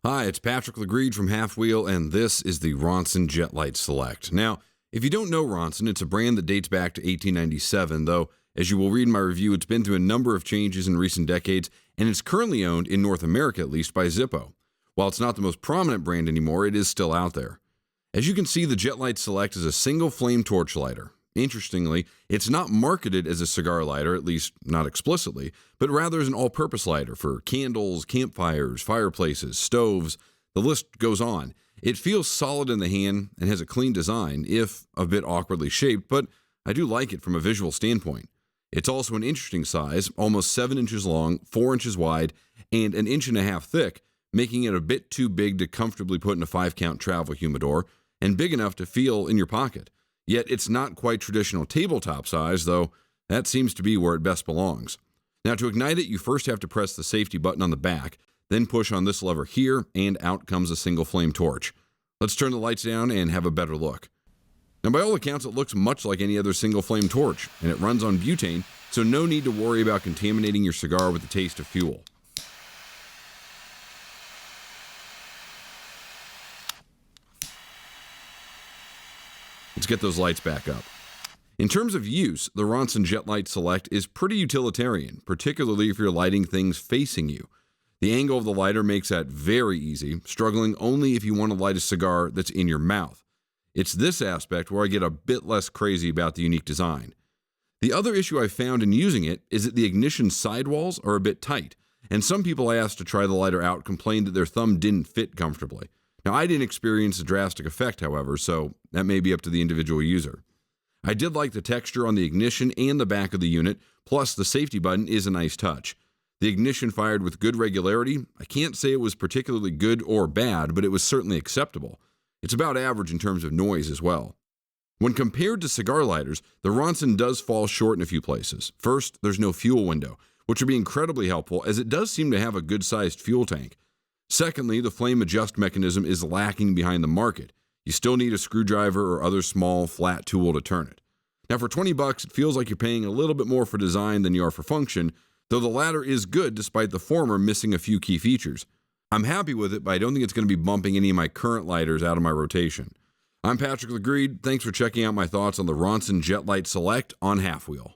Hi, it's Patrick Lagreid from Halfwheel, and this is the Ronson Jetlite Select. Now, if you don't know Ronson, it's a brand that dates back to 1897, though, as you will read in my review, it's been through a number of changes in recent decades, and it's currently owned, in North America at least, by Zippo. While it's not the most prominent brand anymore, it is still out there. As you can see, the Jetlite Select is a single flame torch lighter. Interestingly, it's not marketed as a cigar lighter, at least not explicitly, but rather as an all-purpose lighter for candles, campfires, fireplaces, stoves, the list goes on. It feels solid in the hand and has a clean design, if a bit awkwardly shaped, but I do like it from a visual standpoint. It's also an interesting size, almost 7 inches long, 4 inches wide, and 1.5 inches thick, making it a bit too big to comfortably put in a 5-count travel humidor, and big enough to feel in your pocket. Yet it's not quite traditional tabletop size, though that seems to be where it best belongs. Now, to ignite it, you first have to press the safety button on the back, then push on this lever here, and out comes a single flame torch. Let's turn the lights down and have a better look. Now, by all accounts, it looks much like any other single flame torch, and it runs on butane, so no need to worry about contaminating your cigar with the taste of fuel. Let's get those lights back up. In terms of use, the Ronson Jetlite Select is pretty utilitarian, particularly if you're lighting things facing you. The angle of the lighter makes that very easy, struggling only if you want to light a cigar that's in your mouth. It's this aspect where I get a bit less crazy about the unique design. The other issue I found in using it is that the ignition sidewalls are a bit tight, and some people I asked to try the lighter out complained that their thumb didn't fit comfortably. Now, I didn't experience a drastic effect, however, so that may be up to the individual user. I did like the texture on the ignition and the back of the unit, plus the safety button is a nice touch. The ignition fired with good regularity. I can't say it was particularly good or bad, but it was certainly acceptable. It's about average in terms of noise as well. When compared to cigar lighters, the Ronson does fall short in a few places. First, there's no fuel window, which would be incredibly helpful as it does seem to have a good-sized fuel tank. Secondly, the flame adjust mechanism is lacking behind the market. You still need a screwdriver or other small, flat tool to turn it. Now, for $20, it feels like you're paying a little bit more for design than you are for function, though the latter is good despite the former missing a few key features. I'm happy with it, but I don't think it's going to be bumping any of my current lighters out of my rotation. I'm Patrick Lagreid. Thanks for checking out my thoughts on the Ronson Jetlite Select on Halfwheel.